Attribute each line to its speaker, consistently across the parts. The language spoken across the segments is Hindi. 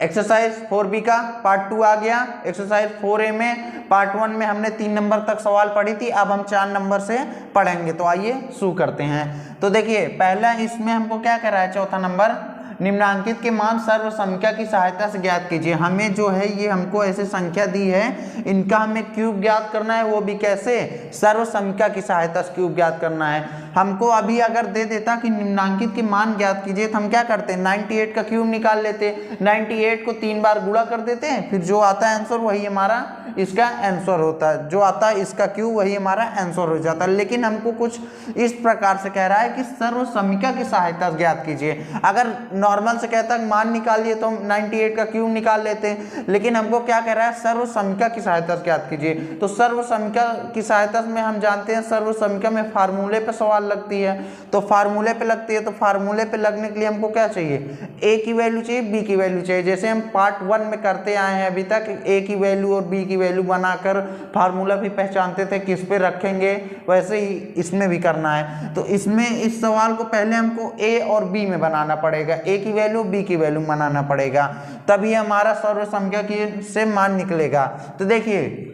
Speaker 1: एक्सरसाइज 4B का पार्ट 2 आ गया। एक्सरसाइज 4A में पार्ट 1 में हमने 3 नंबर तक सवाल पढ़ी थी, अब हम 4 नंबर से पढ़ेंगे। तो आइए शुरू करते हैं। तो देखिए पहला इसमें हमको क्या कह रहा है, चौथा नंबर, निम्नांकित के मान सर्व संख्या की सहायता से ज्ञात कीजिए। हमें जो है ये हमको ऐसे संख्या दी है, इनका हमें क्यूब ज्ञात करना है, वो भी कैसे, सर्व संख्या की सहायता से क्यूब ज्ञात करना है। हमको अभी अगर दे देता कि निम्नांकित के मान ज्ञात कीजिए तो हम क्या करते हैं, 98 का क्यूब निकाल लेते, 98 को 3 बार गुणा कर देते हैं, फिर जो आता है आंसर वही हमारा इसका आंसर होता है, जो आता है इसका क्यूब वही हमारा आंसर हो जाता है। लेकिन हमको कुछ इस प्रकार से कह रहा है कि सर्व संख्या की सहायता से ज्ञात कीजिए। अगर नॉर्मल से कहता है मान निकालिए तो हम 98 का क्यूब निकाल लेते हैं, लेकिन हमको क्या कह रहा है, सर्व संख्या की सहायता से ज्ञात कीजिए। तो सर्व संख्या की सहायता में हम जानते हैं सर्व संख्या में फार्मूले पे सवाल लगती है, तो फार्मूले पे लगती है, तो फार्मूले पे लगने के लिए हमको क्या चाहिए, ए की वैल्यू चाहिए, बी की वैल्यू चाहिए। जैसे हम पार्ट 1 में करते आए हैं अभी तक, ए की वैल्यू और बी की वैल्यू बनाकर फार्मूला भी पहचानते थे किस पे रखेंगे, वैसे ही इसमें भी करना है। तो इसमें इस सवाल को पहले हमको ए और बी में बनाना पड़ेगा, ए की वैल्यू बी की वैल्यू बनाना पड़ेगा, तभी हमारा सर्व संख्या की से मान निकलेगा। तो देखिए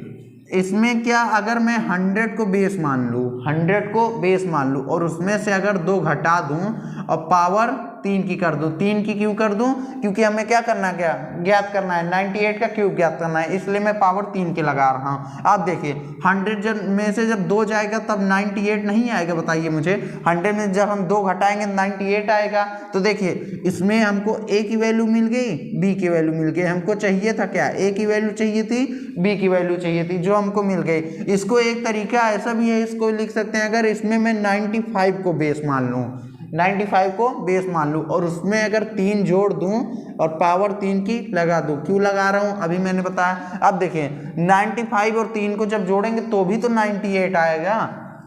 Speaker 1: इसमें क्या, अगर मैं 100 को बेस मान लूँ, 100 को बेस मान लूँ और उसमें से अगर 2 घटा दूँ और पावर 3 की कर दूँ, 3 की क्यों कर दूँ, क्योंकि हमें क्या करना, क्या ज्ञात करना है, 98 का क्यूब ज्ञात करना है, इसलिए मैं पावर 3 के लगा रहा हूँ। आप देखिए 100 में से जब 2 जाएगा तब 98 नहीं आएगा, बताइए मुझे। 100 में जब हम 2 घटाएंगे 98 आएगा। तो देखिए इसमें हमको ए की वैल्यू मिल गई, बी की वैल्यू मिल गई। हमको चाहिए था क्या, ए की वैल्यू चाहिए थी, बी की वैल्यू चाहिए थी, जो हमको मिल गई। इसको एक तरीका ऐसा भी है, इसको लिख सकते हैं, अगर इसमें मैं 95 को बेस मान लूँ, 95 को बेस मान लूँ और उसमें अगर 3 जोड़ दूं और पावर 3 की लगा दूं, क्यों लगा रहा हूं अभी मैंने बताया। अब देखिए 95 और 3 को जब जोड़ेंगे तो भी तो 98 आएगा,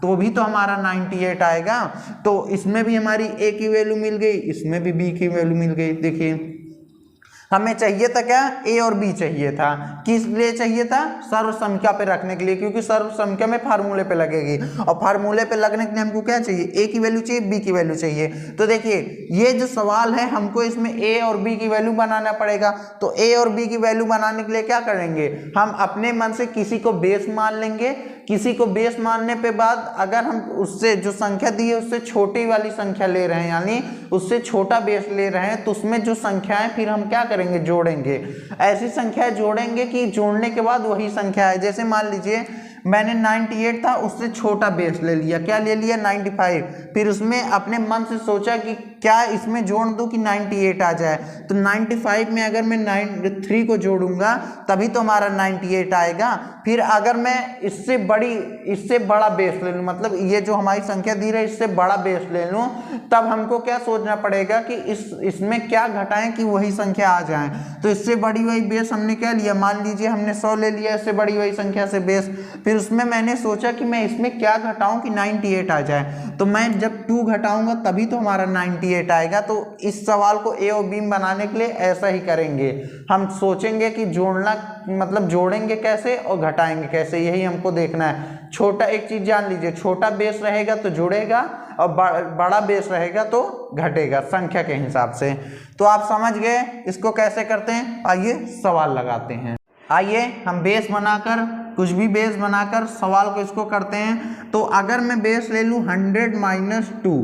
Speaker 1: तो भी तो हमारा 98 आएगा। तो इसमें भी हमारी ए की वैल्यू मिल गई, इसमें भी बी की वैल्यू मिल गई। देखिए हमें चाहिए था क्या, ए और बी चाहिए था, किस लिए चाहिए था, सर्व संख्या पे रखने के लिए, क्योंकि सर्व संख्या में फार्मूले पे लगेगी और फार्मूले पे लगने के लिए हमको क्या चाहिए, ए की वैल्यू चाहिए, बी की वैल्यू चाहिए। तो देखिए ये जो सवाल है हमको इसमें ए और बी की वैल्यू बनाना पड़ेगा। तो ए और बी की वैल्यू बनाने के लिए क्या करेंगे, हम अपने मन से किसी को बेस मान लेंगे, किसी को बेस मानने पे बाद अगर हम उससे जो संख्या दी है उससे छोटी वाली संख्या ले रहे हैं, यानी उससे छोटा बेस ले रहे हैं, तो उसमें जो संख्या है फिर हम क्या करेंगे, जोड़ेंगे। ऐसी संख्या जोड़ेंगे कि जोड़ने के बाद वही संख्या है। जैसे मान लीजिए मैंने 98 था, उससे छोटा बेस ले लिया, क्या ले लिया, 95। फिर उसमें अपने मन से सोचा कि क्या इसमें जोड़ दूं कि 98 आ जाए। तो 95 में अगर मैं 3 को जोड़ूंगा तभी तो हमारा 98 आएगा। फिर अगर मैं इससे बड़ा बेस ले लूँ, मतलब ये जो हमारी संख्या दी रही है इससे बड़ा बेस ले लूँ, तब हमको क्या सोचना पड़ेगा कि इसमें क्या घटाएं कि वही संख्या आ जाए। तो इससे बड़ी वही बेस हमने क्या लिया, मान लीजिए हमने 100 ले लिया, इससे बड़ी वही संख्या से बेस। फिर उसमें मैंने सोचा कि मैं इसमें क्या घटाऊं कि 98 आ जाए। तो मैं जब 2 घटाऊंगा तभी तो हमारा 98 आएगा। तो इस सवाल को ए और बी बनाने के लिए ऐसा ही करेंगे, हम सोचेंगे कि जोड़ना मतलब जोड़ेंगे कैसे और घटाएंगे कैसे, यही हमको देखना है। छोटा एक चीज जान लीजिए, छोटा बेस रहेगा तो जुड़ेगा और बड़ा बेस रहेगा तो घटेगा संख्या के हिसाब से। तो आप समझ गए इसको कैसे करते हैं। आइए सवाल लगाते हैं। आइए हम बेस बनाकर, कुछ भी बेस बनाकर सवाल को इसको करते हैं। तो अगर मैं बेस ले लूँ 100 - 2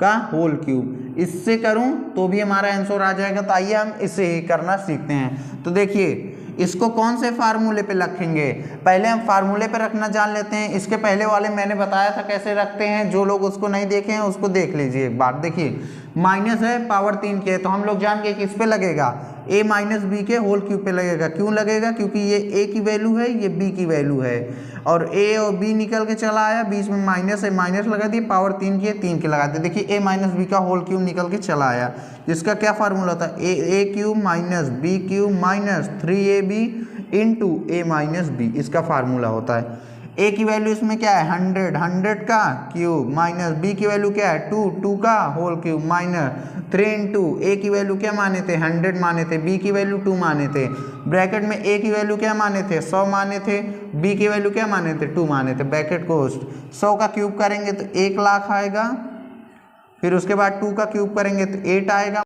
Speaker 1: का होल क्यूब, इससे करूं तो भी हमारा आंसर आ जाएगा। तो आइए हम इसे ही करना सीखते हैं। तो देखिए इसको कौन से फार्मूले पे रखेंगे, पहले हम फार्मूले पे रखना जान लेते हैं। इसके पहले वाले मैंने बताया था कैसे रखते हैं, जो लोग उसको नहीं देखे हैं उसको देख लीजिए एक बार। देखिए माइनस है, पावर 3 के, तो हम लोग जान गए किस पे लगेगा, a - b के होल क्यूब पे लगेगा। क्यों लगेगा, क्योंकि ये a की वैल्यू है, ये b की वैल्यू है, और a और b निकल के चला आया, बीच में माइनस है, माइनस लगा दिए, पावर 3 की है, 3 के लगा दिए। देखिए a - b का होल क्यूब निकल के चला आया, जिसका क्या फार्मूला होता है, a cube minus b cube minus 3ab into a - b, इसका फार्मूला होता है। a की वैल्यू इसमें क्या है 100 का क्यूब माइनस b की वैल्यू क्या है 2 का whole cube minus 3 into a की वैल्यू क्या माने थे 100 माने थे, b की वैल्यू 2 माने थे, ब्रैकेट में a की वैल्यू क्या माने थे 100 माने थे, b की वैल्यू क्या माने थे 2 माने थे। ब्रैकेट को 100 का क्यूब करेंगे तो 1 लाख आएगा, फिर उसके बाद 2 का क्यूब करेंगे तो 8 आएगा,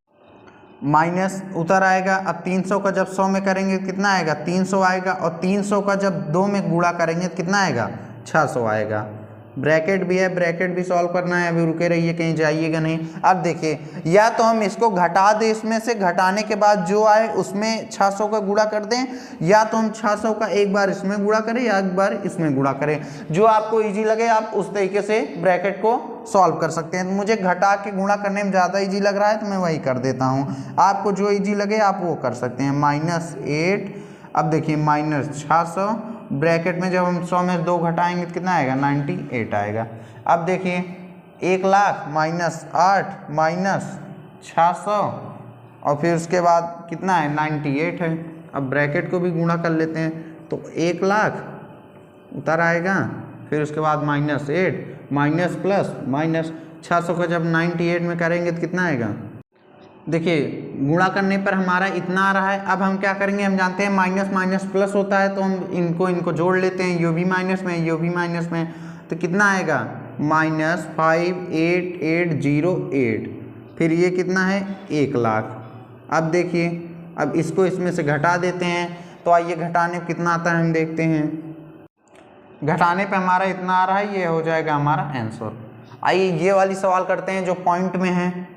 Speaker 1: माइनस उतर आएगा। अब 300 का जब 100 में करेंगे कितना आएगा, 300 आएगा। और 300 का जब 2 में गुणा करेंगे तो कितना आएगा, 600 आएगा। ब्रैकेट भी है, ब्रैकेट भी सॉल्व करना है, अभी रुके रहिए, कहीं जाइएगा नहीं। अब देखिए, या तो हम इसको घटा दें, इसमें से घटाने के बाद जो आए उसमें 600 का गुणा कर दें, या तो हम 600 का एक बार इसमें गुणा करें या एक बार इसमें गुणा करें। जो आपको इजी लगे आप उस तरीके से ब्रैकेट को सॉल्व कर सकते हैं। तो मुझे घटा के गुणा करने में ज़्यादा ईजी लग रहा है तो मैं वही कर देता हूँ। आपको जो ईजी लगे आप वो कर सकते हैं। -8, अब देखिए -600, ब्रैकेट में जब हम 100 में 2 घटाएंगे तो कितना आएगा, 98 आएगा। अब देखिए 1 लाख -8 -600 और फिर उसके बाद कितना है, 98 है। अब ब्रैकेट को भी गुणा कर लेते हैं तो 1 लाख उतर आएगा, फिर उसके बाद -8 माइनस प्लस माइनस 600 का जब 98 में करेंगे तो कितना आएगा। देखिए गुणा करने पर हमारा इतना आ रहा है। अब हम क्या करेंगे, हम जानते हैं माइनस माइनस प्लस होता है, तो हम इनको जोड़ लेते हैं, यो भी माइनस में यो भी माइनस में, तो कितना आएगा -58808। फिर ये कितना है, 1 लाख। अब देखिए, अब इसको इसमें से घटा देते हैं, तो आइए घटाने पर कितना आता है हम देखते हैं। घटाने पे हमारा इतना आ रहा है, ये हो जाएगा हमारा आंसर। आइए ये वाली सवाल करते हैं जो पॉइंट में है।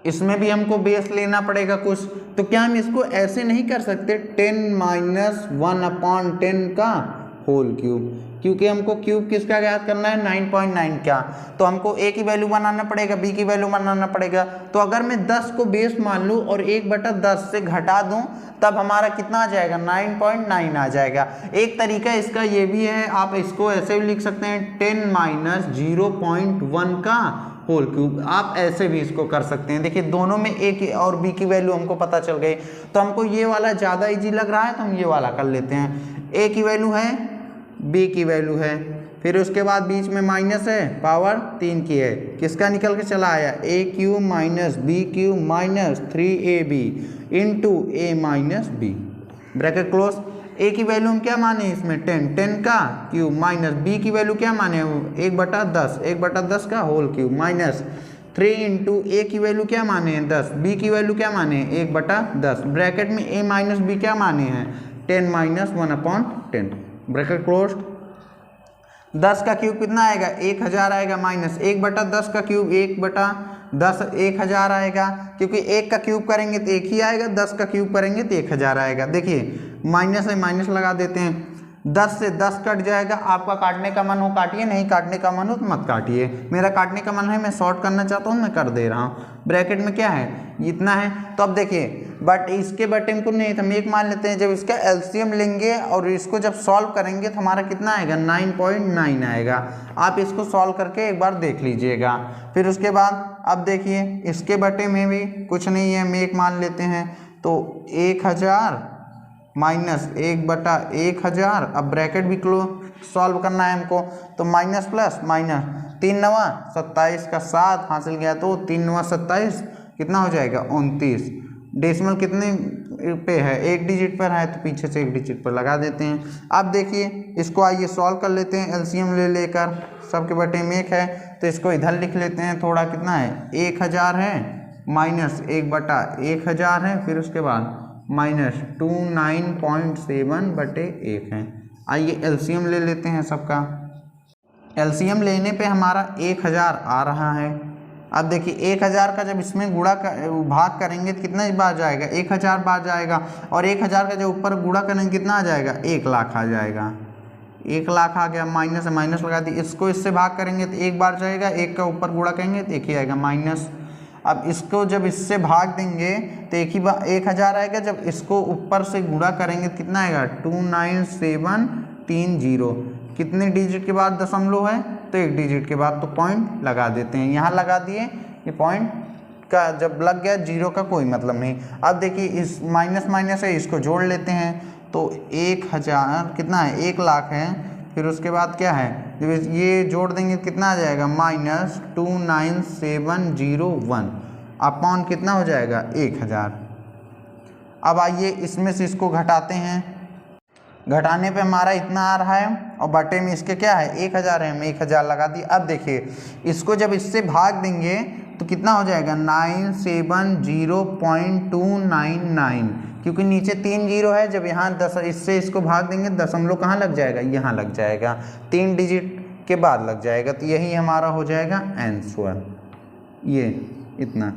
Speaker 1: इसमें भी हमको बेस लेना पड़ेगा कुछ, तो क्या हम इसको ऐसे नहीं कर सकते 10 - 1/10 का होल क्यूब, क्योंकि हमको क्यूब किसका ज्ञात करना है, 9.9 का। तो हमको a की वैल्यू बनाना पड़ेगा, b की वैल्यू बनाना पड़ेगा। तो अगर मैं 10 को बेस मान लूँ और 1/10 से घटा दूँ तब हमारा कितना आ जाएगा, 9.9 आ जाएगा। एक तरीका इसका ये भी है, आप इसको ऐसे भी लिख सकते हैं 10 - 0.1 का होल क्यूब। आप ऐसे भी इसको कर सकते हैं। देखिए दोनों में a की और b की वैल्यू हमको पता चल गई, तो हमको ये वाला ज़्यादा इजी लग रहा है तो हम ये वाला कर लेते हैं। a की वैल्यू है, b की वैल्यू है, फिर उसके बाद बीच में माइनस है, पावर 3 की है, किसका निकल के चला आया, a³ - b³ - 3ab into a - b, bracket close. a की वैल्यू हम क्या माने इसमें 10 का क्यूब, माइनस b की वैल्यू क्या माने 1/10 का whole cube, minus 3 into a की वैल्यू क्या माने हैं 10, b की वैल्यू क्या माने 1/10, ब्रैकेट में a - b क्या माने हैं 10 - 1/10, ब्रैकेट क्लोज। 10 का क्यूब कितना आएगा 1000 आएगा, माइनस 1/10 का क्यूब 1/10 1000 आएगा, क्योंकि 1 का क्यूब करेंगे तो 1 ही आएगा, 10 का क्यूब करेंगे तो 1000 आएगा। देखिए माइनस है, माइनस लगा देते हैं, 10 से 10 कट जाएगा। आपका काटने का मन हो काटिए, नहीं काटने का मन हो तो मत काटिए। मेरा काटने का मन है, मैं शॉर्ट करना चाहता हूँ, मैं कर दे रहा हूँ। ब्रैकेट में क्या है, इतना है। तो अब देखिए बट इसके बटे को नहीं, हम एक मान लेते हैं, जब इसका एलसीएम लेंगे और इसको जब सॉल्व करेंगे तो हमारा कितना आएगा 9.9 आएगा। आप इसको सॉल्व करके एक बार देख लीजिएगा। फिर उसके बाद अब देखिए इसके बटे में भी कुछ नहीं है, हम एक मान लेते हैं, तो 1000 माइनस 1/1000। अब ब्रैकेट भी सॉल्व करना है हमको, तो माइनस प्लस माइनस 3 9 27 का 7 हासिल गया, तो 3 9 27 कितना हो जाएगा 29। डेसिमल कितने पे है, 1 डिजिट पर है, तो पीछे से 1 डिजिट पर लगा देते हैं। अब देखिए इसको आइए सॉल्व कर लेते हैं, एलसीएम ले लेकर, सबके बटे में 1 है तो इसको इधर लिख लेते हैं। थोड़ा कितना है 1000 है, माइनस 1/1000 है, फिर उसके बाद माइनस 29.7/1 है। आइए एलसीएम ले लेते हैं सबका। एलसीएम लेने पे हमारा 1000 आ रहा है। अब देखिए 1000 का जब इसमें भाग करेंगे तो कितना बार जाएगा 1000 बार जाएगा, और 1000 का जब ऊपर गुणा करेंगे कितना आ जाएगा 1 लाख आ जाएगा। 1 लाख आ गया, माइनस से माइनस लगा दी, इसको इससे भाग करेंगे तो 1 बार जाएगा, 1 का ऊपर गुणा करेंगे तो 1 ही आएगा माइनस। अब इसको जब इससे भाग देंगे तो 1000 आएगा, जब इसको ऊपर से गुणा करेंगे तो कितना आएगा 29730। कितने डिजिट के बाद दशमलव है, तो 1 डिजिट के बाद, तो पॉइंट लगा देते हैं, यहाँ लगा दिए। ये पॉइंट का जब लग गया, जीरो का कोई मतलब नहीं। अब देखिए इस माइनस माइनस है, इसको जोड़ लेते हैं, तो 1000 कितना है 1 लाख है, फिर उसके बाद क्या है जब ये जोड़ देंगे कितना आ जाएगा -29701 अपॉन कितना हो जाएगा 1000। अब आइए इसमें से इसको घटाते हैं, घटाने पे हमारा इतना आ रहा है और बटे में इसके क्या है 1000 है, हमने 1000 लगा दी। अब देखिए इसको जब इससे भाग देंगे तो कितना हो जाएगा 970.299, क्योंकि नीचे 3 जीरो है। जब यहाँ 10 इससे इसको भाग देंगे दशमलव कहाँ लग जाएगा, यहाँ लग जाएगा, 3 डिजिट के बाद लग जाएगा। तो यही हमारा हो जाएगा आंसर, ये इतना।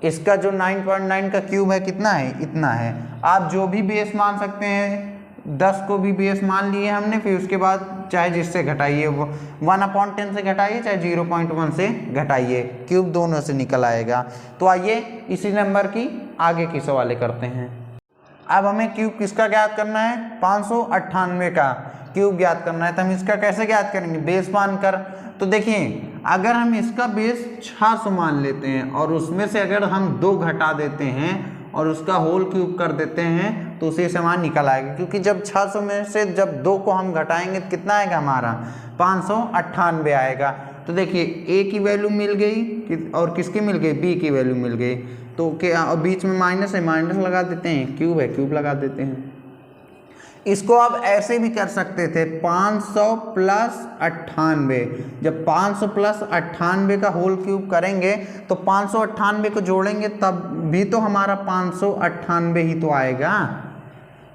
Speaker 1: इसका जो 9.9 का क्यूब है कितना है, इतना है। आप जो भी बेस मान सकते हैं, 10 को भी बेस मान लिए हमने, फिर उसके बाद चाहे जिससे घटाइए, वो 1/10 से घटाइए चाहे 0.1 से घटाइए, क्यूब दोनों से निकल आएगा। तो आइए इसी नंबर की आगे की सवाल करते हैं। अब हमें क्यूब किसका ज्ञात करना है, 598 का क्यूब ज्ञात करना है। तो हम इसका कैसे ज्ञात करेंगे, बेस मानकर। तो देखिए अगर हम इसका बेस 600 मान लेते हैं और उसमें से अगर हम 2 घटा देते हैं और उसका होल क्यूब कर देते हैं तो उसी से मान निकल आएगा, क्योंकि जब 600 में से जब 2 को हम घटाएंगे तो कितना आएगा हमारा 598 आएगा। तो देखिए ए की वैल्यू मिल गई और किसकी मिल गई, बी की वैल्यू मिल गई। तो क्या, और बीच में माइनस है, माइनस लगा देते हैं, क्यूब है क्यूब लगा देते हैं। इसको आप ऐसे भी कर सकते थे 500 प्लस 98। जब 500 प्लस 98 का होल क्यूब करेंगे तो 598 को जोड़ेंगे तब भी तो हमारा 598 ही तो आएगा।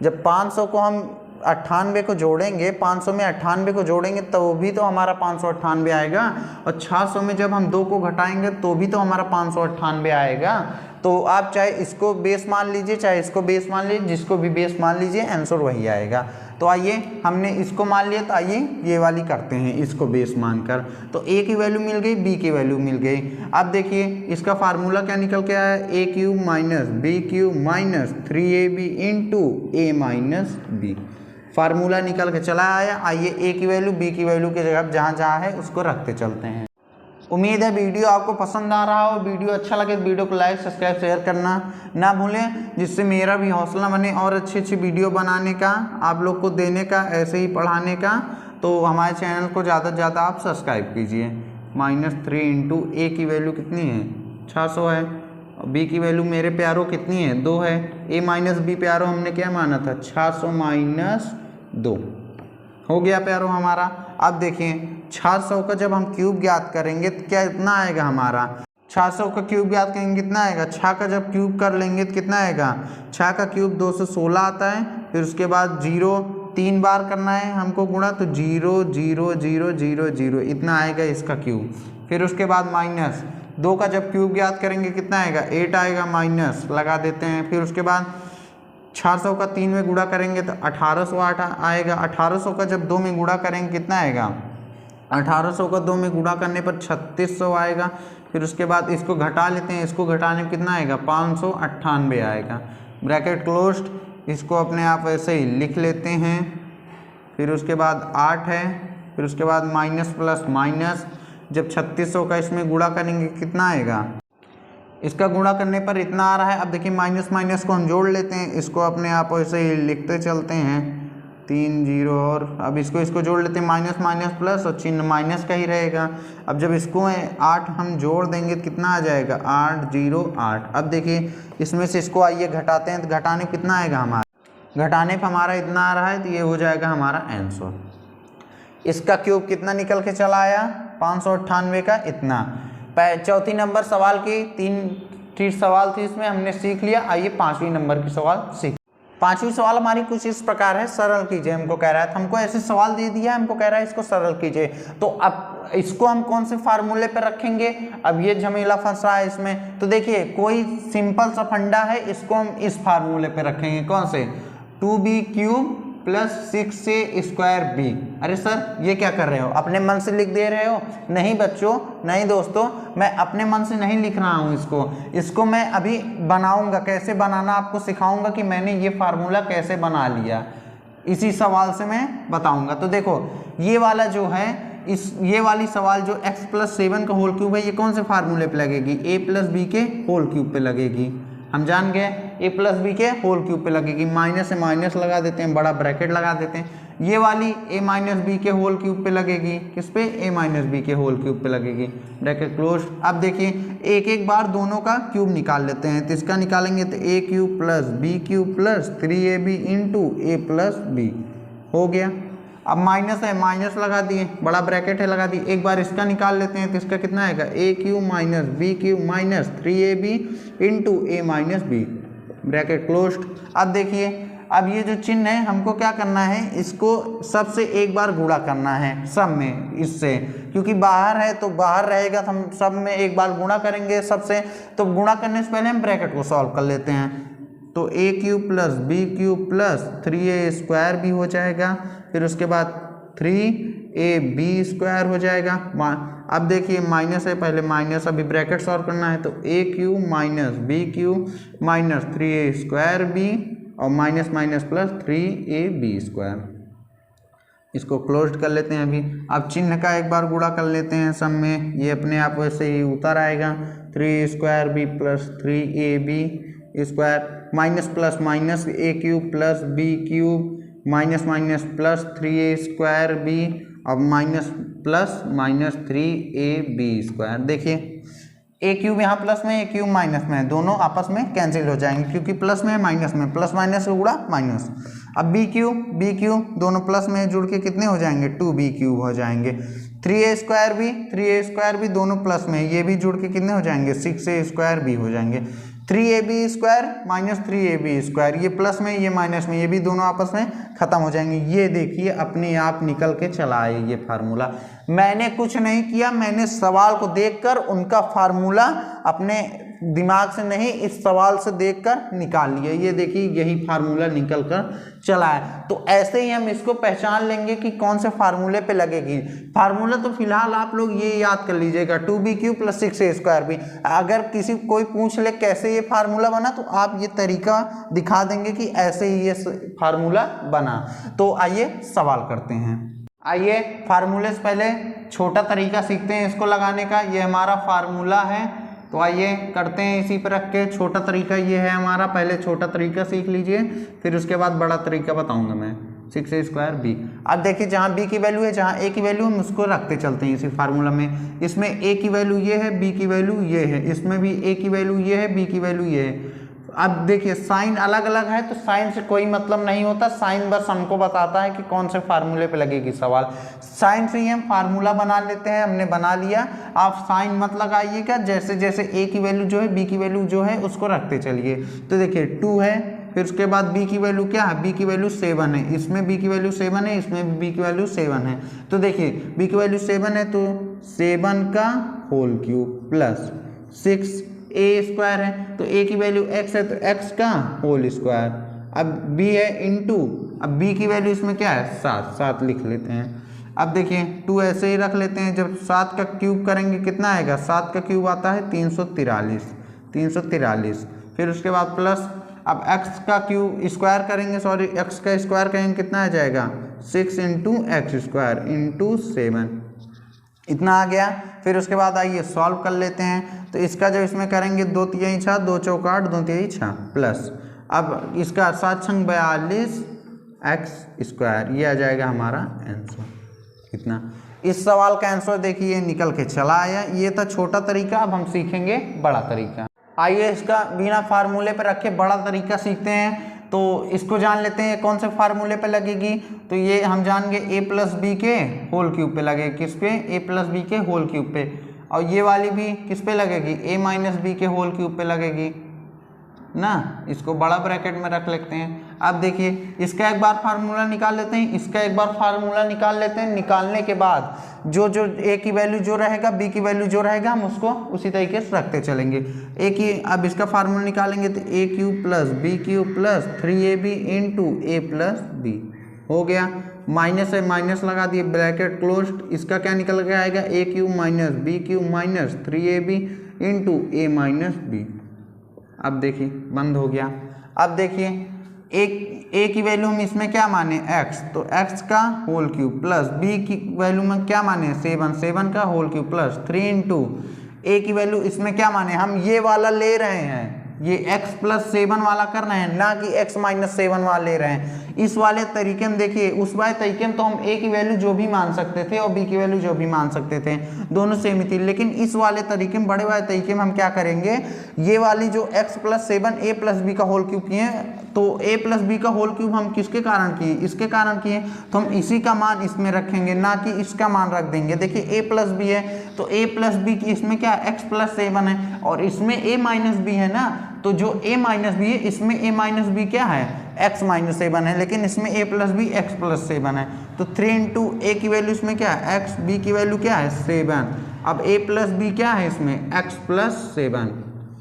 Speaker 1: जब 500 को हम 98 को जोड़ेंगे, 500 में 98 को जोड़ेंगे तो भी तो हमारा 598 आएगा। और 600 में जब हम 2 को घटाएंगे तो भी तो हमारा 598 आएगा। तो आप चाहे इसको बेस मान लीजिए चाहे इसको बेस मान लीजिए, जिसको भी बेस मान लीजिए आंसर वही आएगा। तो आइए हमने इसको मान लिया, तो आइए ये वाली करते हैं इसको बेस मानकर। तो ए की वैल्यू मिल गई, बी की वैल्यू मिल गई। अब देखिए इसका फार्मूला क्या निकल के आया, a cube minus b cube minus 3ab into a minus b. Formula निकल के चला आया। आइए ए की वैल्यू बी की वैल्यू की जगह जहाँ जहाँ है उसको रखते चलते हैं। उम्मीद है वीडियो आपको पसंद आ रहा हो। वीडियो अच्छा लगे तो वीडियो को लाइक सब्सक्राइब शेयर करना ना भूलें, जिससे मेरा भी हौसला बने और अच्छी अच्छी वीडियो बनाने का, आप लोग को देने का, ऐसे ही पढ़ाने का। तो हमारे चैनल को ज़्यादा से ज़्यादा आप सब्सक्राइब कीजिए। -3 इंटू ए की वैल्यू कितनी है 600 है, बी की वैल्यू मेरे प्यारों कितनी है 2 है। ए माइनस बी प्यारों हमने क्या माना था 600 माइनस 2 हो गया प्यारों हमारा। अब देखिए 600 का जब हम क्यूब ज्ञात करेंगे तो क्या इतना आएगा हमारा, 600 का क्यूब ज्ञात करेंगे कितना आएगा, 6 का जब क्यूब कर लेंगे तो कितना आएगा, 6 का क्यूब 216 आता है। फिर उसके बाद 0 3 बार करना है हमको गुणा, तो 0 0 0 0 0 इतना आएगा इसका क्यूब। फिर उसके बाद माइनस 2 का जब क्यूब ज्ञात करेंगे कितना आएगा 8 आएगा, माइनस लगा देते हैं। फिर उसके बाद 600 का 3 में गुणा करेंगे तो 1808 आएगा। 1800 का जब 2 में गुणा करेंगे कितना आएगा, 1800 का 2 में गुणा करने पर 3600 आएगा। फिर उसके बाद इसको घटा लेते हैं, इसको घटाने में कितना आएगा 598 आएगा। ब्रैकेट क्लोज्ड, इसको अपने आप ऐसे ही लिख लेते हैं। फिर उसके बाद 8 है, फिर उसके बाद माइनस प्लस माइनस, जब 3600 का इसमें गुणा करेंगे कितना आएगा, इसका गुणा करने पर इतना आ रहा है। अब देखिए माइनस माइनस को हम जोड़ लेते हैं, इसको अपने आप ऐसे ही लिखते चलते हैं 3 0, और अब इसको जोड़ लेते हैं माइनस माइनस प्लस, और चिन्ह माइनस का ही रहेगा। अब जब इसको 8 हम जोड़ देंगे तो कितना आ जाएगा 8 0 8। अब देखिए इसमें से इसको आइए घटाते हैं, तो घटाने कितना आएगा हमारा, घटाने पर हमारा इतना आ रहा है, तो ये हो जाएगा हमारा आंसर। इसका क्यूब कितना निकल के चला आया 598 का इतना। चौथी नंबर सवाल की 3 सवाल थी, इसमें हमने सीख लिया। आइए 5वीं नंबर की सवाल सीख। 5वीं सवाल हमारी कुछ इस प्रकार है, सरल कीजिए हमको कह रहा है। तो हमको ऐसे सवाल दे दिया, हमको कह रहा है इसको सरल कीजिए। तो अब इसको हम कौन से फार्मूले पे रखेंगे, अब ये झमेला फंस रहा है इसमें। तो देखिए कोई सिंपल सा फंडा है, इसको हम इस फार्मूले पे रखेंगे, कौन से 2b क्यूब प्लस 6a²b। अरे सर ये क्या कर रहे हो, अपने मन से लिख दे रहे हो? नहीं बच्चों, नहीं दोस्तों, मैं अपने मन से नहीं लिख रहा हूँ इसको मैं अभी बनाऊंगा, कैसे बनाना आपको सिखाऊंगा कि मैंने ये फार्मूला कैसे बना लिया, इसी सवाल से मैं बताऊंगा। तो देखो ये वाला जो है, ये वाली सवाल जो x + 7 का होल क्यूब है, ये कौन से फार्मूले पे लगेगी, a + b के होल क्यूब पे लगेगी, हम जान गए ए प्लस बी के होल क्यूब पे लगेगी, माइनस से माइनस लगा देते हैं, बड़ा ब्रैकेट लगा देते हैं। ये वाली ए माइनस बी के होल क्यूब पे लगेगी, किस पे, ए माइनस बी के होल क्यूब पे लगेगी, ब्रैकेट क्लोज। अब देखिए एक एक बार दोनों का क्यूब निकाल लेते हैं, तो इसका निकालेंगे तो a cube plus b cube plus 3ab into a plus b हो गया। अब माइनस है, माइनस लगा दिए, बड़ा ब्रैकेट है लगा दिए। एक बार इसका निकाल लेते हैं तो इसका कितना आएगा, a cube minus b cube minus 3ab into a minus b, bracket close. अब देखिए अब ये जो चिन्ह है हमको क्या करना है, इसको सबसे एक बार गुणा करना है सब में इससे, क्योंकि बाहर है तो बाहर रहेगा तो हम सब में एक बार गुणा करेंगे सबसे। तो गुणा करने से पहले हम ब्रैकेट को सॉल्व कर लेते हैं। तो a cube plus b cube plus 3a square भी हो जाएगा, फिर उसके बाद 3ab स्क्वायर हो जाएगा। अब देखिए माइनस है, पहले माइनस, अभी ब्रैकेट सॉल्व करना है, तो a cube minus b cube minus 3a square b और minus minus plus 3ab square, इसको क्लोज कर लेते हैं अभी। अब चिन्ह का एक बार गुणा कर लेते हैं सब में, ये अपने आप वैसे ही उतर आएगा, 3 square b plus 3ab square minus plus minus a cube plus b cube minus minus plus 3a square b और minus plus minus 3ab square. देखिए ए क्यूब यहाँ प्लस में, ए क्यूब माइनस में है, दोनों आपस में कैंसिल हो जाएंगे क्योंकि प्लस में है माइनस में, प्लस माइनस से गुणा माइनस। अब बी क्यूब दोनों प्लस में जुड़ के कितने हो जाएंगे, 2b क्यूब हो जाएंगे। 3a स्क्वायर भी दोनों प्लस में, ये भी जुड़ के कितने हो जाएंगे, 6a स्क्वायर भी हो जाएंगे। 3ab square minus 3ab square, ये प्लस में ये माइनस में, ये भी दोनों आपस में खत्म हो जाएंगे। ये देखिए अपने आप निकल के चला आए ये फार्मूला, मैंने कुछ नहीं किया, मैंने सवाल को देखकर उनका फार्मूला अपने दिमाग से नहीं इस सवाल से देखकर निकाल लिया। ये देखिए यही फार्मूला निकल कर चला है। तो ऐसे ही हम इसको पहचान लेंगे कि कौन से फार्मूले पे लगेगी। फार्मूला तो फिलहाल आप लोग ये याद कर लीजिएगा, 2b cube plus 6a square भी। अगर किसी कोई पूछ ले कैसे ये फार्मूला बना तो आप ये तरीका दिखा देंगे कि ऐसे ही ये फार्मूला बना। तो आइए सवाल करते हैं। आइए फार्मूले से पहले छोटा तरीका सीखते हैं इसको लगाने का। ये हमारा फार्मूला है, तो आइए करते हैं इसी पर रख के। छोटा तरीका ये है हमारा, पहले छोटा तरीका सीख लीजिए, फिर उसके बाद बड़ा तरीका बताऊंगा मैं। 6a square B. अब देखिए जहाँ b की वैल्यू है, जहाँ a की वैल्यू हम उसको रखते चलते हैं इसी फार्मूला में। इसमें a की वैल्यू ये है, b की वैल्यू ये है, इसमें भी a की वैल्यू ये है, b की वैल्यू ये है। अब देखिए साइन अलग अलग है तो साइन से कोई मतलब नहीं होता, साइन बस हमको बताता है कि कौन से फार्मूले पे लगेगी सवाल। साइन से ही हम फार्मूला बना लेते हैं, हमने बना लिया। आप साइन मत लगाइएगा, जैसे जैसे a की वैल्यू जो है b की वैल्यू जो है उसको रखते चलिए। तो देखिए 2 है, फिर उसके बाद b की वैल्यू क्या है, b की वैल्यू 7 है, इसमें b की वैल्यू 7 है, इसमें b की वैल्यू 7 है। तो देखिए b की वैल्यू 7 है तो 7 का whole cube plus 6a square है, तो a की वैल्यू x है तो x का होल स्क्वायर। अब b है इंटू, अब b की वैल्यू इसमें क्या है 7 लिख लेते हैं। अब देखिए 2 ऐसे ही रख लेते हैं, जब 7 का क्यूब करेंगे कितना आएगा, 7 का क्यूब आता है 343। फिर उसके बाद प्लस, अब x का क्यूब स्क्वायर करेंगे, सॉरी x का स्क्वायर करेंगे कितना आ जाएगा 6 इंटू एक्स स्क्वायर इंटू 7, इतना आ गया। फिर उसके बाद आइए सॉल्व कर लेते हैं। तो इसका जब इसमें करेंगे 2 तिहाई 6, 2 चौका 8, 2 तिहाई 6 प्लस, अब इसका 7 छंग 42 एक्स स्क्वायर, ये आ जाएगा हमारा आंसर। कितना, इस सवाल का आंसर देखिए निकल के चला आया। ये था छोटा तरीका, अब हम सीखेंगे बड़ा तरीका। आइए इसका बिना फार्मूले पर रखे बड़ा तरीका सीखते हैं। तो इसको जान लेते हैं कौन से फार्मूले पे लगेगी। तो ये हम जानेंगे a प्लस बी के होल क्यूब पे लगेगी, किस पे, a प्लस बी के होल क्यूब पे। और ये वाली भी किस पे लगेगी, a माइनस बी के होल क्यूब पे लगेगी ना। इसको बड़ा ब्रैकेट में रख लेते हैं। अब देखिए इसका एक बार फार्मूला निकाल लेते हैं, इसका एक बार फार्मूला निकाल लेते हैं। निकालने के बाद जो a की वैल्यू जो रहेगा, b की वैल्यू जो रहेगा, हम उसको उसी तरीके से रखते चलेंगे। अब इसका फार्मूला निकालेंगे तो a cube plus b cube plus 3ab into a plus b हो गया। माइनस है, माइनस लगा दिए, ब्रैकेट क्लोज्ड। इसका क्या निकल के आएगा, a cube minus b cube minus 3ab into a minus b. अब देखिए बंद हो गया। अब देखिए a की वैल्यू हम इसमें क्या माने x, तो x का होल क्यूब प्लस b की वैल्यू में क्या माने 7 का whole cube plus 3 into a की वैल्यू इसमें क्या माने, हम ये वाला ले रहे हैं, ये x प्लस 7 वाला कर रहे हैं, ना कि x माइनस 7 वाला ले रहे हैं। इस वाले तरीके में देखिए, उस वाले तरीके में तो हम a की वैल्यू जो भी मान सकते थे और b की वैल्यू जो भी मान सकते थे, दोनों सेम ही थी। लेकिन इस वाले तरीके में, बड़े वाले तरीके में हम क्या करेंगे, ये वाली जो x plus 7 a plus b का होल क्यूब किए, तो a प्लस b का होल क्यूब हम किसके कारण किए, इसके कारण किए, तो हम इसी का मान इसमें रखेंगे, ना कि इसका मान रख देंगे। देखिए a प्लस b है, तो a प्लस b की इसमें क्या x प्लस 7 है, और इसमें a माइनस b है ना, तो जो a माइनस बी है इसमें a माइनस बी क्या है, x माइनस 7 है, लेकिन इसमें a plus b x plus 7 है। तो 3 इंटू a की वैल्यू इसमें क्या है x, b की वैल्यू क्या है 7। अब a प्लस बी क्या है इसमें x प्लस 7,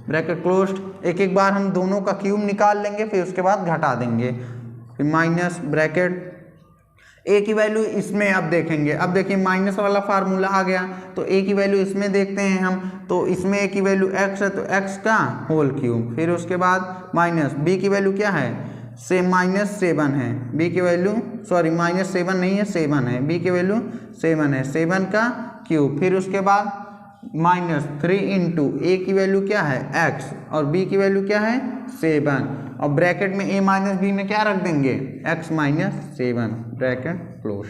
Speaker 1: ब्रैकेट क्लोज्ड। एक एक बार हम दोनों का क्यूब निकाल लेंगे, फिर उसके बाद घटा देंगे, फिर माइनस ब्रैकेट a की वैल्यू इसमें अब देखेंगे। अब देखिए माइनस वाला फार्मूला आ गया, तो a की वैल्यू इसमें देखते हैं हम, तो इसमें a की वैल्यू x है, तो x का होल क्यूब, फिर उसके बाद माइनस b की वैल्यू क्या है, से माइनस 7 है, b की वैल्यू सॉरी माइनस 7 नहीं है 7 है, b की वैल्यू 7 है, 7 का क्यूब, फिर उसके बाद माइनस 3 इंटू ए की वैल्यू क्या है x और b की वैल्यू क्या है 7, और ब्रैकेट में a माइनस बी में क्या रख देंगे x minus 7, bracket close.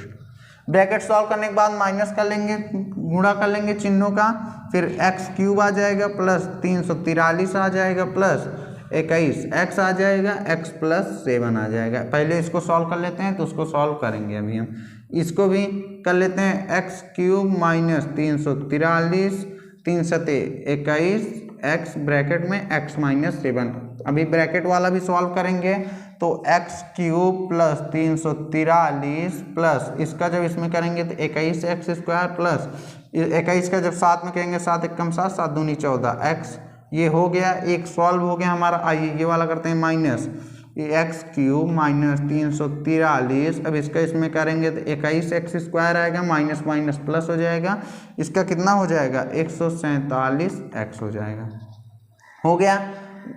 Speaker 1: Bracket solve करने के बाद माइनस कर लेंगे, गुणा कर लेंगे चिन्हों का, फिर x क्यूब आ जाएगा प्लस 343 आ जाएगा प्लस 21 x आ जाएगा, x प्लस 7 आ जाएगा। पहले इसको सॉल्व कर लेते हैं, तो उसको सॉल्व करेंगे अभी हम, इसको भी कर लेते हैं। x क्यूब माइनस 343 3 सते 21 x ब्रैकेट में x माइनस 7। अभी ब्रैकेट वाला भी सॉल्व करेंगे, तो x क्यूब प्लस 343 प्लस इसका जब इसमें करेंगे तो 21 एक्स स्क्वायर प्लस 21 का जब साथ में करेंगे 7 एकम 7 7 दूनी 14 x, ये हो गया, एक सॉल्व हो गया हमारा। आइए ये वाला करते हैं माइनस एक्स क्यूब माइनस 343, अब इसका इसमें करेंगे तो 21 एक्स स्क्वायर आएगा, माइनस माइनस प्लस हो जाएगा, इसका कितना हो जाएगा 147 एक्स हो जाएगा, हो गया।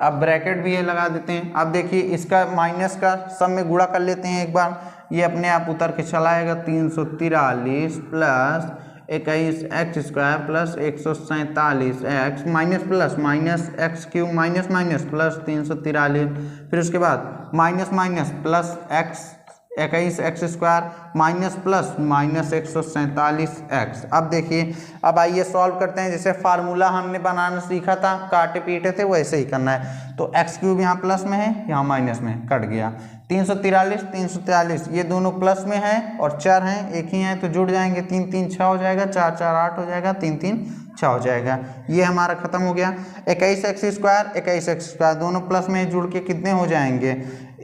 Speaker 1: अब ब्रैकेट भी ये लगा देते हैं। अब देखिए इसका माइनस का सब में गुणा कर लेते हैं एक बार, ये अपने आप उतर के चला आएगा, 343 plus 21 x square plus 147 x minus plus minus x cube minus minus plus 343, फिर उसके बाद minus minus plus x 21 x square minus plus minus 147 x. अब देखिए, अब आइए सॉल्व करते हैं। जैसे फार्मूला हमने बनाना सीखा था, काटे पीटे थे, वैसे ही करना है। तो एक्स क्यूब यहाँ प्लस में है, यहाँ माइनस में, कट गया। 343 ये दोनों प्लस में है और 4 हैं, एक ही हैं तो जुड़ जाएंगे, 3 3 6 हो जाएगा, 4 4 8 हो जाएगा, 3 3 6 हो जाएगा। ये हमारा खत्म हो गया। 21 एक्स स्क्वायर दोनों प्लस में जुड़ के कितने हो जाएंगे,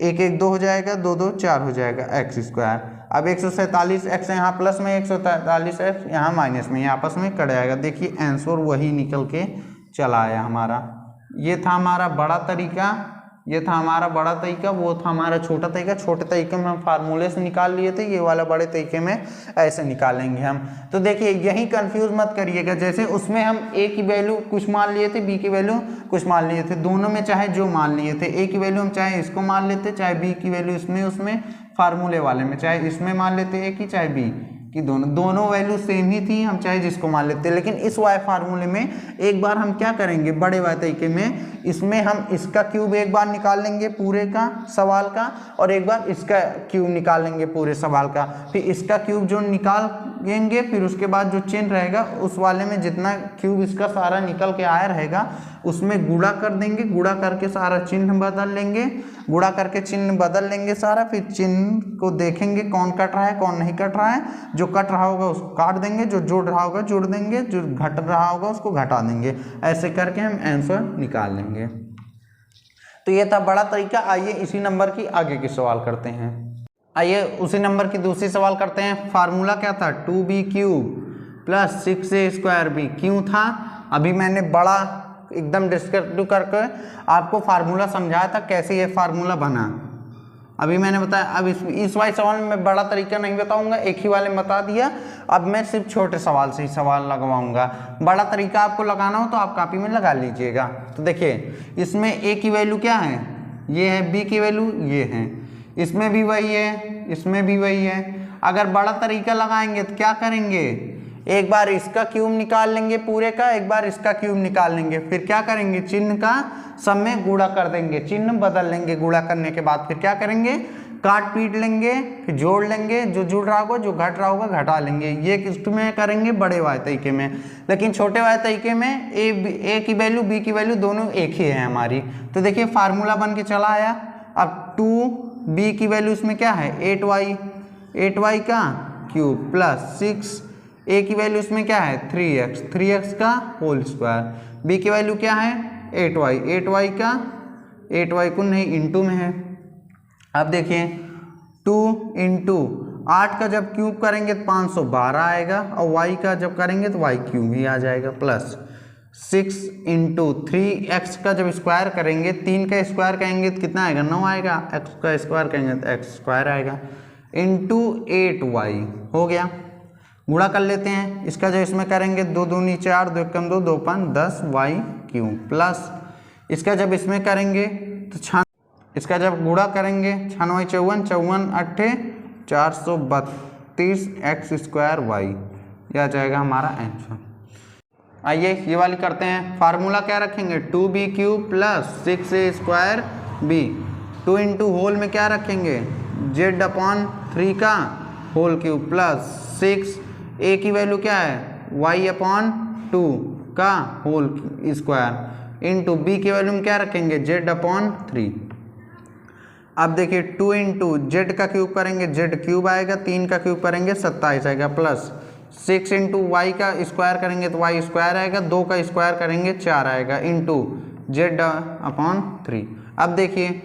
Speaker 1: 1 1 2 हो जाएगा, 2 2 4 हो जाएगा एक्स स्क्वायर। अब 147 एक्स यहाँ प्लस में, 143 एक्स यहाँ माइनस में, ये आपस में कट जाएगा। देखिए आंसर वही निकल के चला आया हमारा। ये था हमारा बड़ा तरीका, वो था हमारा छोटा तरीका। छोटे तरीके में हम फार्मूले से निकाल लिए थे, ये वाला बड़े तरीके में ऐसे निकालेंगे हम। तो देखिए यही कंफ्यूज मत करिएगा, जैसे उसमें हम a की वैल्यू कुछ मान लिए थे, b की वैल्यू कुछ मान लिए थे, दोनों में चाहे जो मान लिए थे, a की वैल्यू हम चाहे इसको मान लेते, चाहे b की वैल्यू इसमें उसमें फार्मूले वाले में चाहे इसमें मान लेते a की चाहे b कि दोनों वैल्यू सेम ही थी, हम चाहे जिसको मान लेते। लेकिन इस वाई फार्मूले में एक बार हम क्या करेंगे, बड़े वाई तरीके में, इसमें हम इसका क्यूब एक बार निकाल लेंगे पूरे का सवाल का, और एक बार इसका क्यूब निकाल लेंगे पूरे सवाल का। फिर इसका क्यूब जो निकालेंगे, फिर उसके बाद जो चिन्ह रहेगा उस वाले में जितना क्यूब इसका सारा निकल के आया रहेगा उसमें गुणा कर देंगे, गुणा करके सारा चिन्ह बदल लेंगे, गुणा करके चिन्ह बदल लेंगे सारा। फिर चिन्ह को देखेंगे कौन कट रहा है कौन नहीं कट रहा है, जो कट रहा होगा उसको काट देंगे, जो जुड़ रहा होगा जुड़ देंगे, जो घट रहा होगा उसको घटा देंगे। ऐसे करके हम आंसर निकाल लेंगे। तो ये था बड़ा तरीका। आइए इसी नंबर की आगे की सवाल करते हैं। आइए उसी नंबर की दूसरी सवाल करते हैं। फार्मूला क्या था, 2b cube plus 6a square b। क्यों था, अभी मैंने बड़ा एकदम डिस्क्रिप्टिव करके आपको फार्मूला समझाया था कैसे ये फार्मूला बना, अभी मैंने बताया। अब इस वाले सवाल में मैं बड़ा तरीका नहीं बताऊंगा, एक ही वाले में बता दिया। अब मैं सिर्फ छोटे सवाल से ही सवाल लगवाऊंगा। बड़ा तरीका आपको लगाना हो तो आप कॉपी में लगा लीजिएगा। तो देखिए इसमें a की वैल्यू क्या है, ये है, b की वैल्यू ये है, इसमें भी वही है, इसमें भी वही है। अगर बड़ा तरीका लगाएंगे तो क्या करेंगे, एक बार इसका क्यूब निकाल लेंगे पूरे का, एक बार इसका क्यूब निकाल लेंगे, फिर क्या करेंगे चिन्ह का सब में गुणा कर देंगे, चिन्ह बदल लेंगे, गुणा करने के बाद फिर क्या करेंगे काट पीट लेंगे, फिर जोड़ लेंगे, जो जुड़ रहा होगा जो घट रहा होगा घटा लेंगे। ये किसमें करेंगे बड़े वाय तरीके में, लेकिन छोटे वाय तरीके में ए की वैल्यू बी की वैल्यू दोनों एक ही है हमारी। तो देखिए फार्मूला बन के चला आया। अब 2b की वैल्यू इसमें क्या है 8y का क्यूब प्लस 6a की वैल्यू इसमें क्या है 3x का होल स्क्वायर, b की वैल्यू क्या है 8y का 8y को नहीं इंटू में है। अब देखिए 2 इंटू 8 का जब क्यूब करेंगे तो 512 आएगा, और y का जब करेंगे तो y क्यूब ही आ जाएगा, प्लस 6 इंटू 3x का जब स्क्वायर करेंगे 3 का स्क्वायर करेंगे तो कितना आएगा 9 आएगा, x का स्क्वायर करेंगे तो x स्क्वायर आएगा, इंटू 8y हो गया। गुणा कर लेते हैं, इसका जो इसमें करेंगे 2 दूनी 4 2 एकम 2 2 5 10 y क्यूब, प्लस इसका जब इसमें करेंगे तो इसका जब गुणा करेंगे 6 9 54 54 8 432 x स्क्वायर y, यह आ जाएगा हमारा आंसर। आइए ये वाली करते हैं। फार्मूला क्या रखेंगे 2b cube plus 6a square b, 2 into whole में क्या रखेंगे z/3 का होल क्यूब प्लस 6a की वैल्यू क्या है y/2 का होल स्क्वायर इंटू b की वैल्यू में क्या रखेंगे z/3। अब देखिए 2 इंटू जेड का क्यूब करेंगे जेड क्यूब आएगा, 3 का क्यूब करेंगे 27 आएगा, प्लस 6 इंटू वाई का स्क्वायर करेंगे तो वाई स्क्वायर आएगा, 2 का स्क्वायर करेंगे 4 आएगा, इंटू z/3। अब देखिए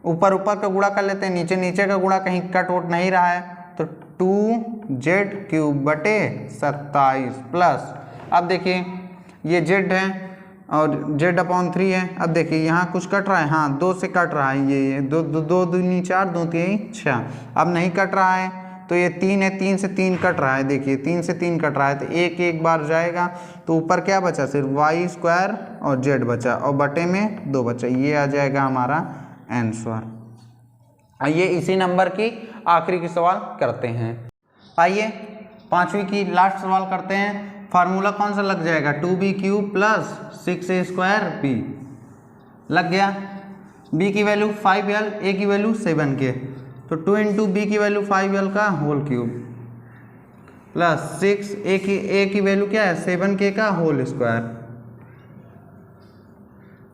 Speaker 1: ऊपर ऊपर का गुणा कर लेते हैं, नीचे नीचे का गुणा कहीं कट वोट नहीं रहा है, तो 2z क्यूब बटे 27 प्लस, अब देखिए ये z है और z/3 है। अब देखिए यहाँ कुछ कट रहा है, हाँ 2 से कट रहा है, ये 2 दूनी 4 2 3 6, अब नहीं कट रहा है तो ये 3 है, 3 से 3 कट रहा है, देखिए 3 से 3 कट रहा है तो एक बार जाएगा, तो ऊपर क्या बचा सिर्फ वाई स्क्वायर और z बचा और बटे में 2 बचा, ये आ जाएगा हमारा आंसर। आइए इसी नंबर की आखिरी की सवाल करते हैं। आइए पांचवी की लास्ट सवाल करते हैं। फार्मूला कौन सा लग जाएगा 2b cube plus 6a square b लग गया, b की वैल्यू 5l a की वैल्यू 7k, तो 2 इंटू बी की वैल्यू 5l का होल क्यूब प्लस 6 a की वैल्यू क्या है 7k का होल स्क्वायर,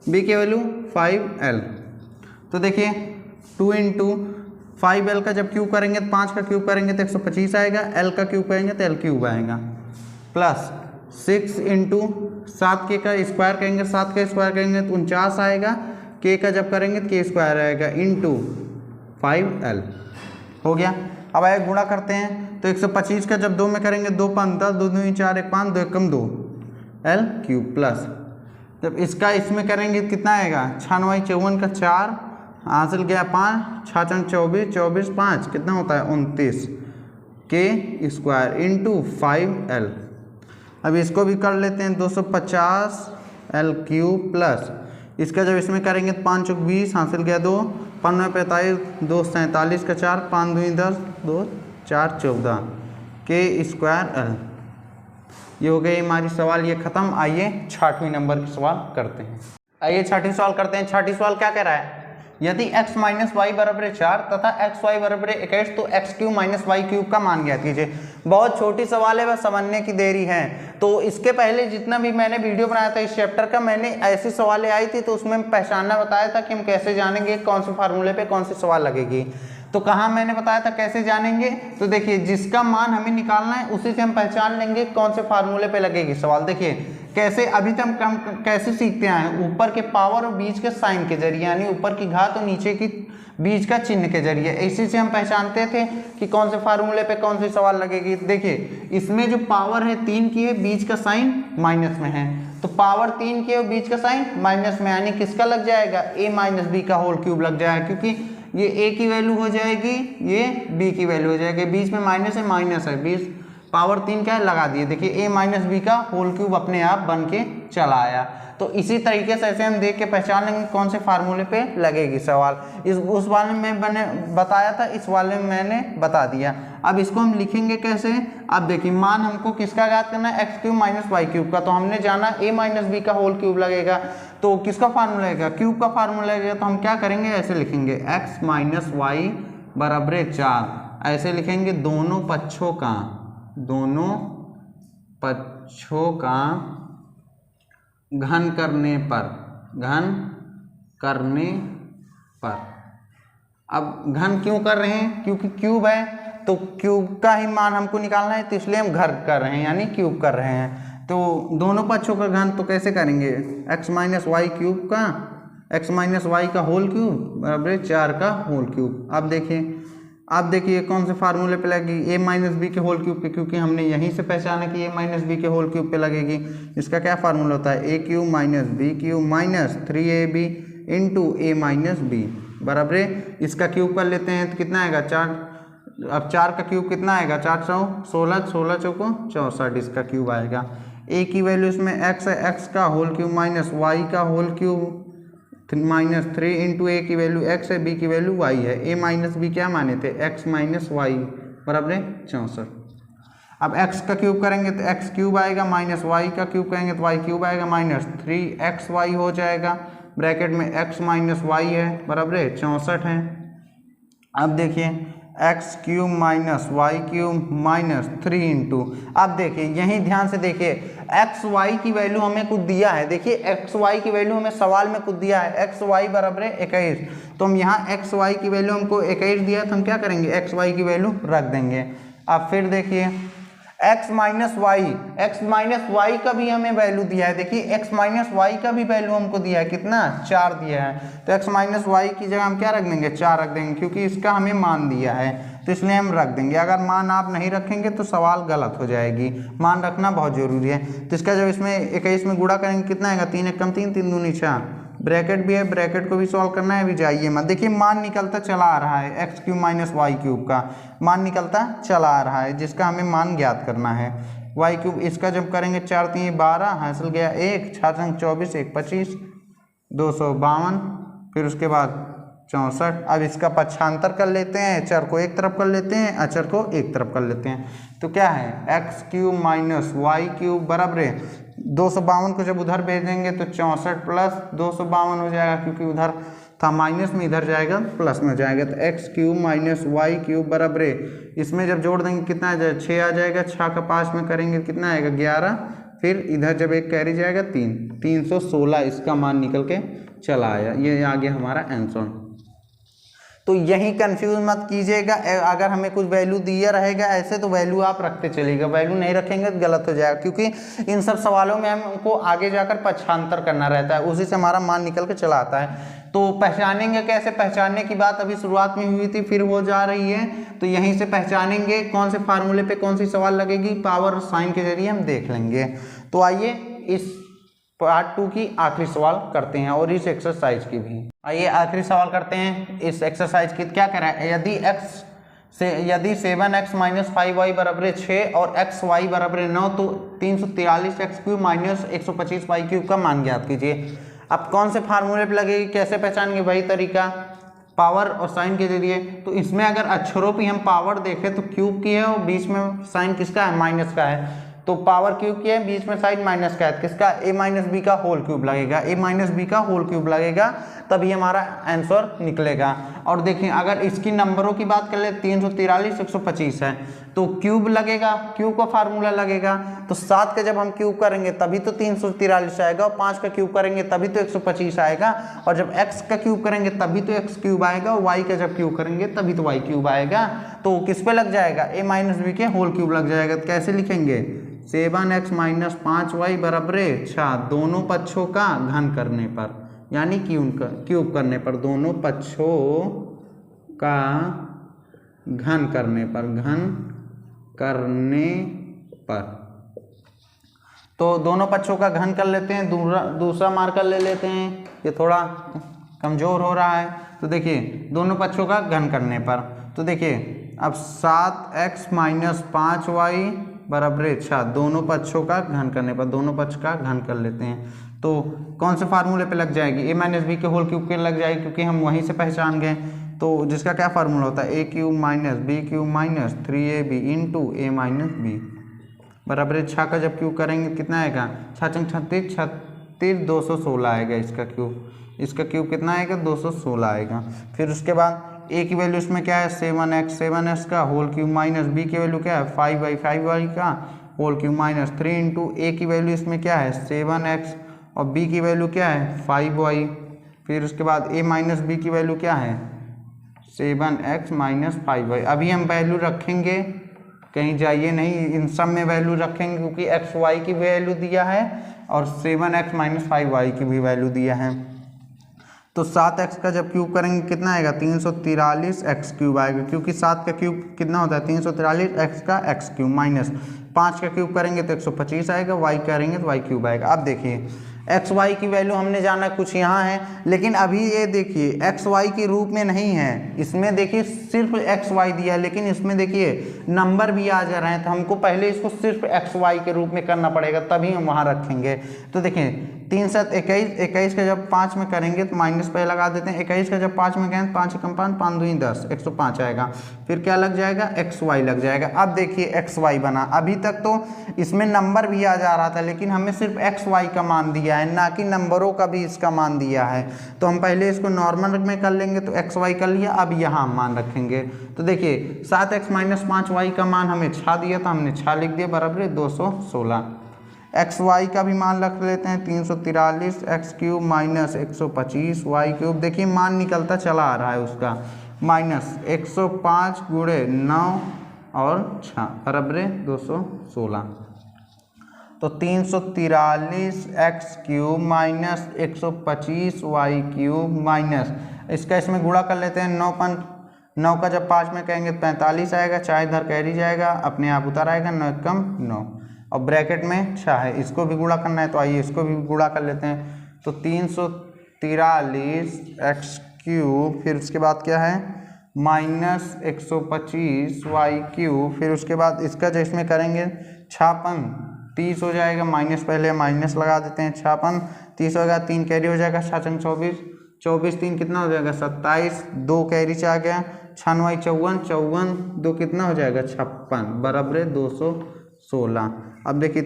Speaker 1: b की वैल्यू 5l। तो देखिए 2 इंटू 5l का जब क्यूब करेंगे तो 5 का क्यूब करेंगे तो 125 आएगा, l का क्यूब करेंगे तो l क्यूब आएगा, प्लस 6 इंटू 7k का स्क्वायर करेंगे 7 का स्क्वायर करेंगे तो 49 आएगा, k का जब करेंगे तो k स्क्वायर आएगा, इंटू 5l हो गया। अब आए गुणा करते हैं, तो 125 का जब 2 में करेंगे 2 5 10 2 2 4 1 5 2 एकम 2 l क्यूब, प्लस जब इसका इसमें करेंगे कितना आएगा 6 9 54 का 4 हासिल गया 5 6 4 24 24 5 कितना होता है 29 k स्क्वायर इंटू 5l। अब इसको भी कर लेते हैं 250 l क्यूब, प्लस इसका जब इसमें करेंगे तो 5 चौक 20 हासिल गया 2 5 9 45 2 47 का 4 5 2 10 2 4 14 k स्क्वायर l। ये हो गई हमारी सवाल, ये खत्म। आइए 6वें नंबर की सवाल करते हैं। आइए 6ठी सवाल करते हैं। 6ठी सवाल क्या कह रहा है, यदि x माइनस वाई बराबर 4 तथा एक्स वाई बराबर 21 तो x cube minus y cube का मान ज्ञात कीजिए। बहुत छोटी सवाल है, बस समझने की देरी है। तो इसके पहले जितना भी मैंने वीडियो बनाया था इस चैप्टर का, मैंने ऐसी सवालें आई थी तो उसमें पहचानना बताया था कि हम कैसे जानेंगे कौन से फार्मूले पे कौन सी सवाल लगेगी। तो कहाँ मैंने बताया था कैसे जानेंगे, तो देखिए जिसका मान हमें निकालना है उसी से हम पहचान लेंगे कौन से फार्मूले पे लगेगी सवाल। देखिए कैसे, अभी तक हम कैसे सीखते आए, ऊपर के पावर और बीच के साइन के जरिए, यानी ऊपर की घात और नीचे की बीच का चिन्ह के जरिए, इसी से हम पहचानते थे कि कौन से फार्मूले पे कौन सी सवाल लगेगी। देखिए इसमें जो पावर है 3 की है, बीच का साइन माइनस में है, तो पावर 3 की है और बीच का साइन माइनस में, यानी किसका लग जाएगा a माइनस बी का होल क्यूब लग जाएगा, क्योंकि ये a की वैल्यू हो जाएगी, ये b की वैल्यू हो जाएगी, बीच में माइनस है माइनस है, बीच पावर 3 क्या है लगा दिए। देखिए a माइनस बी का होल क्यूब अपने आप बन के चला आया। तो इसी तरीके से ऐसे हम देख के पहचान लेंगे कौन से फार्मूले पे लगेगी सवाल। उस वाले में मैंने बताया था, इस वाले में मैंने बता दिया। अब इसको हम लिखेंगे कैसे, अब देखिए मान हमको किसका ज्ञात करना है, x cube minus y cube का। तो हमने जाना a माइनस बी का होल क्यूब लगेगा, तो किसका फार्मूला लगेगा, क्यूब का फार्मूला लगेगा। तो हम क्या करेंगे, ऐसे लिखेंगे एक्स माइनस वाई बराबर 4, ऐसे लिखेंगे दोनों पक्षों का घन करने पर। अब घन क्यों कर रहे हैं, क्योंकि क्यूब है, तो क्यूब का ही मान हमको निकालना है, तो इसलिए हम घर कर रहे हैं यानी क्यूब कर रहे हैं। तो दोनों पक्षों का घन तो कैसे करेंगे, एक्स माइनस वाई क्यूब का, एक्स माइनस वाई का होल क्यूब बराबर 4 का होल क्यूब। अब देखिए कौन से फार्मूले पे लगेगी, ए माइनस बी के होल क्यूब पे, क्योंकि हमने यहीं से पहचाना कि ए माइनस बी के होल क्यूब पे लगेगी। इसका क्या फार्मूला होता है, a cube minus b cube minus 3ab into a minus b बराबर, इसका क्यूब कर लेते हैं तो कितना आएगा 4। अब 4 का क्यूब कितना आएगा, 4 16, 16 चौको 64, इसका क्यूब आएगा। ए की वैल्यू इसमें एक्स है, एक्स का होल क्यूब माइनस वाई का होल क्यूब माइनस 3 इंटू ए की वैल्यू एक्स है, बी की वैल्यू वाई है। ए माइनस बी क्या माने थे, एक्स माइनस वाई बराबर 64। अब एक्स का क्यूब करेंगे तो एक्स क्यूब आएगा, माइनस वाई का क्यूब करेंगे तो वाई क्यूब आएगा, माइनस 3xy हो जाएगा, ब्रैकेट में x माइनस वाई है बराबर 64 है। अब देखिए x cube minus y cube minus 3 into, अब देखिए यहीं ध्यान से देखिए एक्स वाई की वैल्यू हमें कुछ दिया है, देखिए एक्स वाई की वैल्यू हमें सवाल में कुछ दिया है, एक्स वाई बराबर 21। तो हम यहाँ एक्स वाई की वैल्यू हमको 21 दिया, तो हम क्या करेंगे, एक्स वाई की वैल्यू रख देंगे। अब फिर देखिए x माइनस वाई का भी हमें वैल्यू दिया है, देखिए x माइनस वाई का भी वैल्यू हमको दिया है, कितना 4 दिया है। तो x माइनस वाई की जगह हम क्या रख देंगे, 4 रख देंगे, क्योंकि इसका हमें मान दिया है तो इसलिए हम रख देंगे। अगर मान आप नहीं रखेंगे तो सवाल गलत हो जाएगी, मान रखना बहुत जरूरी है। तो इसका जब इसमें 21 में गुणा करेंगे कितना आएगा, 3 1 3, 3 दूनी 4, ब्रैकेट भी है, ब्रैकेट को भी सॉल्व करना है, अभी जाइए मत। देखिए मान निकलता चला आ रहा है, x cube minus y cube का मान निकलता चला आ रहा है, जिसका हमें मान ज्ञात करना है। वाई क्यूब इसका जब करेंगे 4 3 12, हासिल गया 1, 4 24 1 25, 252, फिर उसके बाद 64। अब इसका पक्षांतर कर लेते हैं, चर को एक तरफ कर लेते हैं, अचर को एक तरफ कर लेते हैं। तो क्या है, x cube minus y cube बराबर 252 को जब उधर भेजेंगे तो 64 प्लस 252 हो जाएगा, क्योंकि उधर था माइनस में, इधर जाएगा प्लस में जाएगा। तो x cube minus y cube बराबर इसमें जब जोड़ देंगे कितना आ जाएगा, 6 आ जाएगा, 6 का 5 में करेंगे कितना आएगा 11, फिर इधर जब एक कैरी जाएगा 3, 316 इसका मान निकल के चला आया। ये आ गया हमारा आंसर। तो यही कंफ्यूज मत कीजिएगा, अगर हमें कुछ वैल्यू दिया रहेगा ऐसे तो वैल्यू आप रखते चलिएगा, वैल्यू नहीं रखेंगे तो गलत हो जाएगा, क्योंकि इन सब सवालों में हमको आगे जाकर पक्षांतर करना रहता है, उसी से हमारा मान निकल के चला आता है। तो पहचानेंगे कैसे, पहचानने की बात अभी शुरुआत में हुई थी, फिर हो जा रही है, तो यहीं से पहचानेंगे कौन से फार्मूले पे कौन सी सवाल लगेगी, पावर और साइन के जरिए हम देख लेंगे। तो आइए इस पार्ट 2 की आखिरी सवाल करते हैं और इस एक्सरसाइज की भी। आइए आखिरी सवाल करते हैं इस एक्सरसाइज की। क्या कह रहा है, यदि 7x माइनस 5y बराबर 6 और xy बराबर 9 तो 343x cube minus 125y cube का मान ज्ञात कीजिए। अब कौन से फार्मूले पे लगेगी, कैसे पहचानेंगे, वही तरीका पावर और साइन के जरिए। तो इसमें अगर अक्षरों पे हम पावर देखें तो क्यूब की है और बीच में साइन किसका है, माइनस का है। तो पावर क्यूब की है, बीच में साइन माइनस का है, किसका, a माइनस बी का होल क्यूब लगेगा, a माइनस बी का होल क्यूब लगेगा, तभी हमारा आंसर निकलेगा। और देखिए अगर इसकी नंबरों की बात कर ले 343 125 है तो क्यूब लगेगा, क्यूब का फार्मूला लगेगा। तो 7 का जब हम क्यूब करेंगे तभी तो 343 आएगा, और 5 का क्यूब करेंगे तभी तो 125 आएगा, और जब x का क्यूब करेंगे तभी तो x क्यूब आएगा, और y का जब क्यूब करेंगे तभी तो y क्यूब आएगा। तो किस पे लग जाएगा, a माइनस बी के होल क्यूब लग जाएगा। तो कैसे लिखेंगे, 7x माइनस 5y बराबर 6, दोनों पक्षों का घन करने पर, यानी क्यूब करने पर, दोनों पक्षों का घन करने पर, तो दोनों पक्षों का घन कर लेते हैं, दूसरा मार्कर ले लेते हैं, ये थोड़ा कमज़ोर हो रहा है। तो देखिए दोनों पक्षों का घन करने पर, तो देखिए अब 7x माइनस 5y बराबर 6, दोनों पक्षों का घन करने पर, दोनों पक्ष का घन कर लेते हैं। तो कौन से फार्मूले पे लग जाएगी, a माइनस बी के होल क्यूब के लग जाएगी, क्योंकि हम वहीं से पहचान गए। तो जिसका क्या फार्मूला होता है, a cube minus b cube minus 3ab into a minus b बराबर 6 का जब क्यूब करेंगे कितना आएगा, 6 36 36 216 आएगा इसका क्यूब। इसका क्यूब कितना आएगा, 216 आएगा। फिर उसके बाद ए की वैल्यू इसमें क्या है 7x का होल क्यूब माइनस बी की वैल्यू क्या है 5/5y का होल क्यूब माइनस 3 इंटू ए की वैल्यू इसमें क्या है 7x और बी की वैल्यू क्या है 5y। फिर उसके बाद ए माइनस बी की वैल्यू क्या है 7x माइनस 5y। अभी हम वैल्यू रखेंगे, कहीं जाइए नहीं, इन सब में वैल्यू रखेंगे क्योंकि एक्स वाई की वैल्यू दिया है और 7x माइनस 5y की भी वैल्यू दिया है। तो 7x का जब क्यूब करेंगे कितना आएगा 343 एक्स क्यूब आएगा, क्योंकि 7 का क्यूब कितना होता है 343 x का एक्स क्यूब माइनस 5 का क्यूब करेंगे तो 125 आएगा, y करेंगे तो y क्यूब आएगा। अब देखिए एक्स वाई की वैल्यू हमने जाना कुछ यहाँ है, लेकिन अभी ये देखिए एक्स वाई के रूप में नहीं है, इसमें देखिए सिर्फ एक्स वाई दिया है, लेकिन इसमें देखिए नंबर भी आ जा रहे हैं, तो हमको पहले इसको सिर्फ एक्स वाई के रूप में करना पड़ेगा, तभी हम वहाँ रखेंगे। तो देखिए 3 7 21 21 का जब 5 में करेंगे तो माइनस पे लगा देते हैं, 21 का जब 5 में करेंगे 5 कम 5 5 2 10 105 आएगा। फिर क्या लग जाएगा एक्स वाई लग जाएगा। अब देखिए एक्स वाई बना, अभी तक तो इसमें नंबर भी आ जा रहा था, लेकिन हमें सिर्फ एक्स वाई का मान दिया है, ना कि नंबरों का भी इसका मान दिया है। तो हम पहले इसको नॉर्मल में कर लेंगे, तो एक्स वाई कर लिया, अब यहाँ हम मान रखेंगे। तो देखिए 7x माइनस 5y का मान हमें 6 दिया था, हमने 6 लिख दिया बराबर 216। एक्स वाई का भी मान रख लेते हैं 343 x cube minus 125 y cube. देखिए मान निकलता चला आ रहा है उसका, माइनस 105 गुणे 9 और 6 बराबर 216। तो 343 x cube minus 125 y cube minus इसका इसमें गुणा कर लेते हैं, 9 का जब 5 में कहेंगे 45 आएगा, चाहे इधर कैरी जाएगा अपने आप उतर आएगा, 9 कम 9 और ब्रैकेट में 6 है, इसको भी गुणा करना है तो आइए इसको भी गुणा कर लेते हैं। तो 343 एक्स क्यूब, फिर उसके बाद क्या है माइनस 125 वाई क्यूब, फिर उसके बाद इसका जो इसमें करेंगे 6 30 हो जाएगा, माइनस पहले माइनस लगा देते हैं, 6 30 होगा, 3 कैरी हो जाएगा, 6 24 24 3 कितना हो जाएगा 27, 2 कैरी से आ गया, 6 9 54 54 2 कितना हो जाएगा 56 बराबर 216। अब देखिए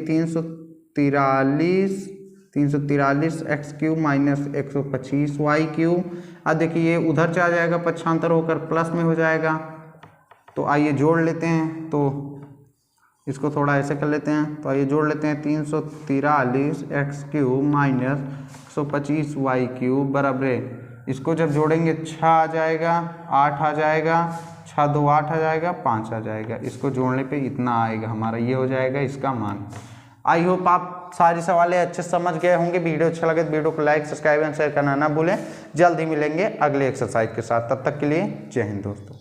Speaker 1: 343 x cube minus 125 y cube. अब देखिए ये उधर चला जाएगा, पक्षांतर होकर प्लस में हो जाएगा, तो आइए जोड़ लेते हैं। तो इसको थोड़ा ऐसे कर लेते हैं, तो आइए जोड़ लेते हैं 343 x cube minus 125 y cube बराबर, इसको जब जोड़ेंगे 6 आ जाएगा, 8 आ जाएगा, 6 2 8 आ जाएगा, 5 आ जाएगा, इसको जोड़ने पे इतना आएगा हमारा, ये हो जाएगा इसका मान। आई होप आप सारी सवालें अच्छे समझ गए होंगे। वीडियो अच्छा लगे तो वीडियो को लाइक सब्सक्राइब एंड शेयर करना ना भूलें। जल्द ही मिलेंगे अगले एक्सरसाइज के साथ, तब तक के लिए जय हिंद दोस्तों।